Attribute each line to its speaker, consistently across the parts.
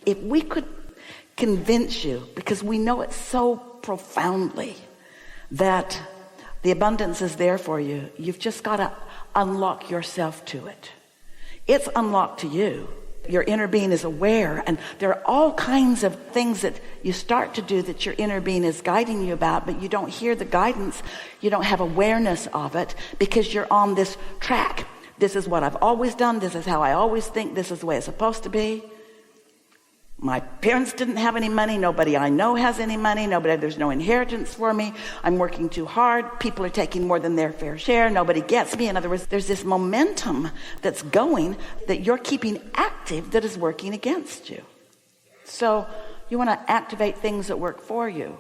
Speaker 1: if we could convince you, because we know it so profoundly, that the abundance is there for you, you've just got to unlock yourself to it. It's unlocked to you. Your inner being is aware, and there are all kinds of things that you start to do that your inner being is guiding you about, but you don't hear the guidance. You don't have awareness of it because you're on this track. This is what I've always done. This is how I always think. This is the way it's supposed to be. My parents didn't have any money. Nobody I know has any money. There's no inheritance for me. I'm working too hard. People are taking more than their fair share. Nobody gets me. In other words, there's this momentum that's going that you're keeping active that is working against you. So you want to activate things that work for you.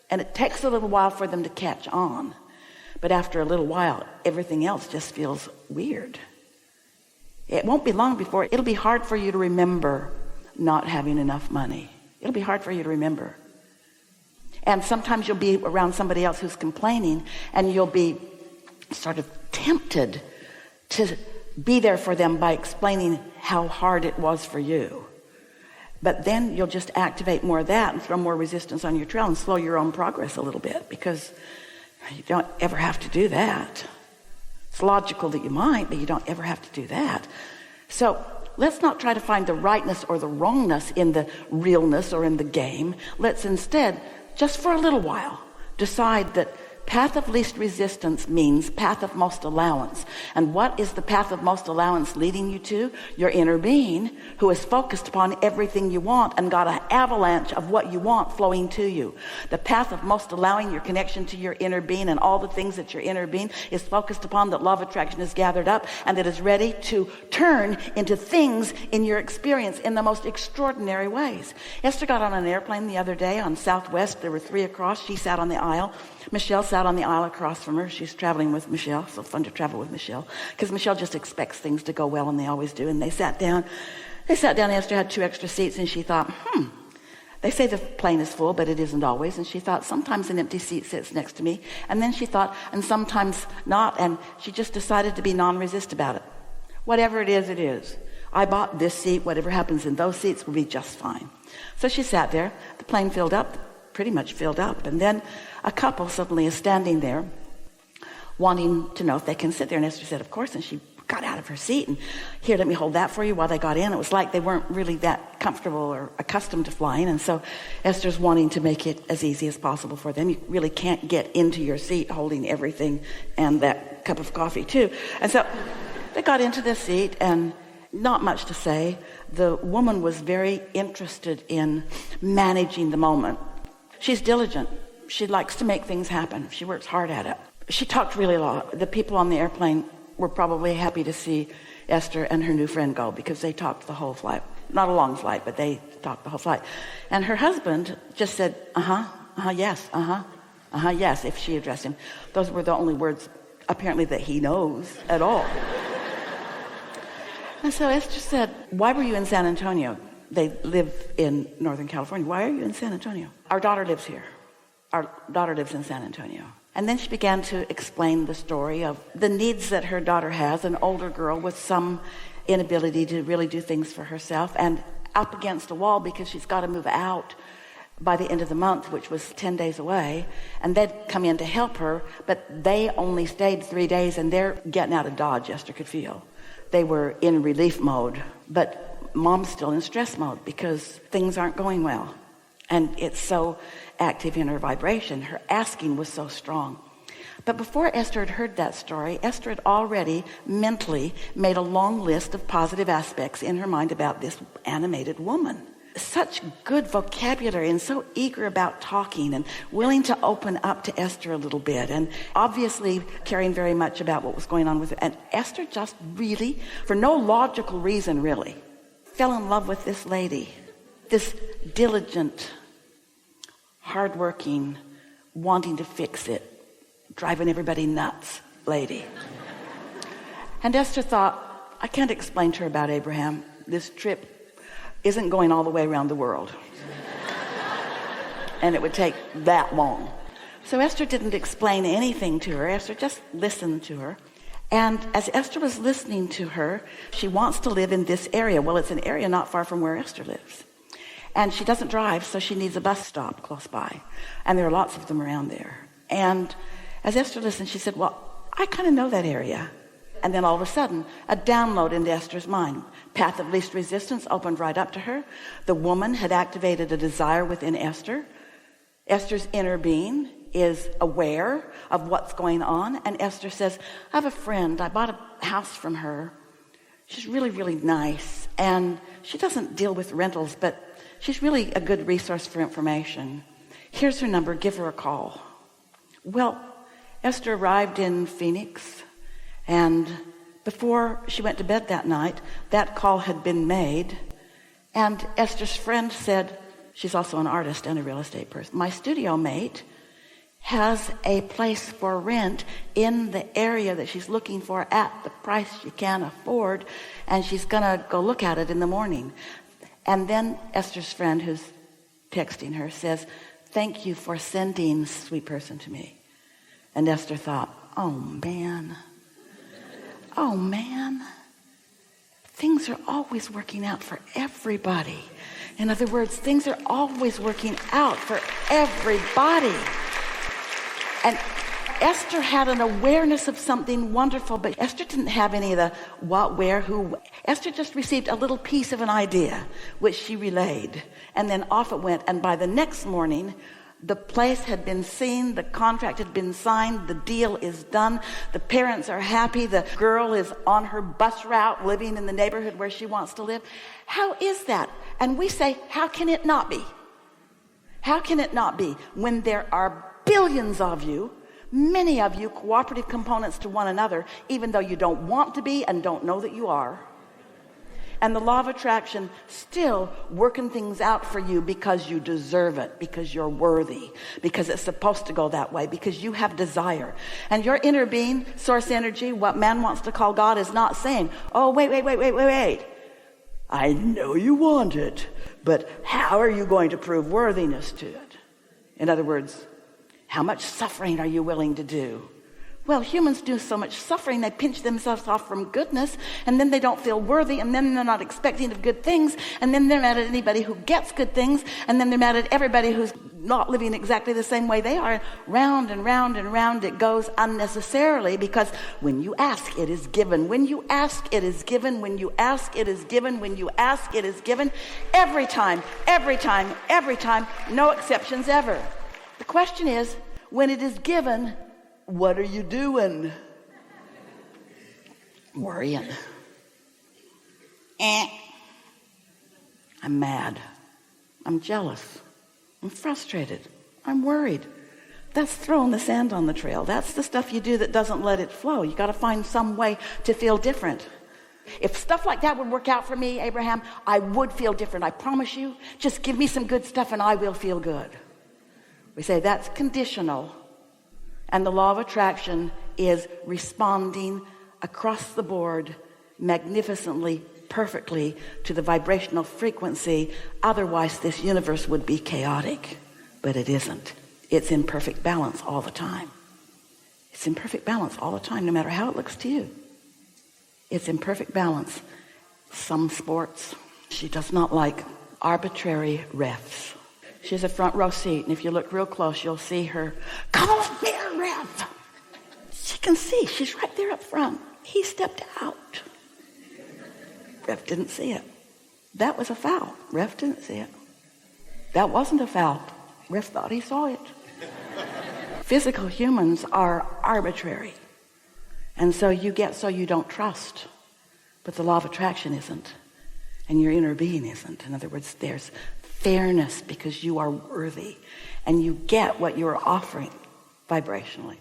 Speaker 1: And it takes a little while for them to catch on. But after a little while, everything else just feels weird. It won't be long before it'll be hard for you to remember not having enough money. It'll be hard for you to remember. And sometimes you'll be around somebody else who's complaining, and you'll be sort of tempted to be there for them by explaining how hard it was for you. But then you'll just activate more of that and throw more resistance on your trail and slow your own progress a little bit, because you don't ever have to do that. It's logical that you might, but you don't ever have to do that. So let's not try to find the rightness or the wrongness in the realness or in the game. Let's instead, just for a little while, decide that path of least resistance means path of most allowance. And what is the path of most allowance leading you to? Your inner being, who is focused upon everything you want and got an avalanche of what you want flowing to you. The path of most allowing, your connection to your inner being and all the things that your inner being is focused upon, that law of attraction is gathered up and that is ready to turn into things in your experience in the most extraordinary ways. Esther got on an airplane the other day on Southwest. There were 3 across. She sat on the aisle. Michelle sat on the aisle across from her. She's traveling with Michelle. So fun to travel with Michelle, because Michelle just expects things to go well, and they always do. And they sat down. Esther had 2 extra seats, and she thought, they say the plane is full, but it isn't always. And she thought, sometimes an empty seat sits next to me. And then she thought, and sometimes not. And she just decided to be non-resist about it. Whatever it is, it is. I bought this seat. Whatever happens in those seats will be just fine. So she sat there. The plane filled up, pretty much filled up. And then a couple suddenly is standing there wanting to know if they can sit there. And Esther said, of course. And she got out of her seat and, here, let me hold that for you, while they got in. It was like they weren't really that comfortable or accustomed to flying. And so Esther's wanting to make it as easy as possible for them. You really can't get into your seat holding everything and that cup of coffee too. And so they got into the seat, and not much to say. The woman was very interested in managing the moment. She's diligent. She likes to make things happen. She works hard at it. She talked really a lot. The people on the airplane were probably happy to see Esther and her new friend go, because they talked the whole flight. Not a long flight, but they talked the whole flight. And her husband just said, yes, yes, if she addressed him. Those were the only words, apparently, that he knows at all. And so Esther said, why were you in San Antonio? They live in Northern California. Why are you in San Antonio? Our daughter lives here. Our daughter lives in San Antonio. And then she began to explain the story of the needs that her daughter has, an older girl with some inability to really do things for herself, and up against a wall because she's got to move out by the end of the month, which was 10 days away. And they'd come in to help her, but they only stayed 3 days, and they're getting out of Dodge, Esther could feel. They were in relief mode, but mom's still in stress mode because things aren't going well. And it's so active in her vibration. Her asking was so strong. But before Esther had heard that story, Esther had already mentally made a long list of positive aspects in her mind about this animated woman. Such good vocabulary, and so eager about talking and willing to open up to Esther a little bit, and obviously caring very much about what was going on with her. And Esther just really, for no logical reason really, fell in love with this lady, this diligent, hardworking, wanting to fix it, driving everybody nuts lady. And Esther thought, I can't explain to her about Abraham. This trip isn't going all the way around the world. And it would take that long. So Esther didn't explain anything to her. Esther just listened to her. And as Esther was listening to her, she wants to live in this area. Well, it's an area not far from where Esther lives. And she doesn't drive, so she needs a bus stop close by. And there are lots of them around there. And as Esther listened, she said, well, I kind of know that area. And then all of a sudden, a download into Esther's mind. Path of least resistance opened right up to her. The woman had activated a desire within Esther. Esther's inner being is aware of what's going on. And Esther says, I have a friend. I bought a house from her. She's really, really nice. And she doesn't deal with rentals, but she's really a good resource for information. Here's her number. Give her a call. Well, Esther arrived in Phoenix, and before she went to bed that night, that call had been made. And Esther's friend said, she's also an artist and a real estate person, my studio mate has a place for rent in the area that she's looking for at the price she can afford, and she's gonna go look at it in the morning. And then Esther's friend, who's texting her, says, thank you for sending sweet person to me. And Esther thought, oh man, things are always working out for everybody. In other words, things are always working out for everybody. And Esther had an awareness of something wonderful, but Esther didn't have any of the what, where, who. Esther just received a little piece of an idea, which she relayed. And then off it went. And by the next morning, the place had been seen, the contract had been signed, the deal is done, the parents are happy, the girl is on her bus route living in the neighborhood where she wants to live. How is that? And we say, how can it not be? How can it not be when there are billions of you, many of you cooperative components to one another, even though you don't want to be and don't know that you are? And the law of attraction still working things out for you because you deserve it, because you're worthy, because it's supposed to go that way, because you have desire. And your inner being, source energy, what man wants to call God, is not saying, oh, wait. I know you want it, but how are you going to prove worthiness to it? In other words, how much suffering are you willing to do? Well, humans do so much suffering, they pinch themselves off from goodness, and then they don't feel worthy, and then they're not expecting of good things, and then they're mad at anybody who gets good things, and then they're mad at everybody who's not living exactly the same way they are. Round and round and round it goes unnecessarily, because when you ask, it is given. When you ask, it is given. When you ask, it is given. When you ask, it is given. Every time, no exceptions ever. The question is, when it is given, what are you doing? Worrying. I'm mad. I'm jealous. I'm frustrated. I'm worried. That's throwing the sand on the trail. That's the stuff you do that doesn't let it flow. You got to find some way to feel different. If stuff like that would work out for me, Abraham, I would feel different. I promise you. Just give me some good stuff and I will feel good. We say that's conditional. And the law of attraction is responding across the board magnificently, perfectly to the vibrational frequency. Otherwise, this universe would be chaotic. But it isn't. It's in perfect balance all the time. It's in perfect balance all the time, no matter how it looks to you. It's in perfect balance. Some sports, she does not like arbitrary refs. She has a front row seat, and if you look real close, you'll see her, call me a ref. She can see. She's right there up front. He stepped out. Ref didn't see it. That was a foul. Ref didn't see it. That wasn't a foul. Ref thought he saw it. Physical humans are arbitrary. And so you don't trust. But the law of attraction isn't. And your inner being isn't. In other words, there's fairness because you are worthy and you get what you're offering vibrationally.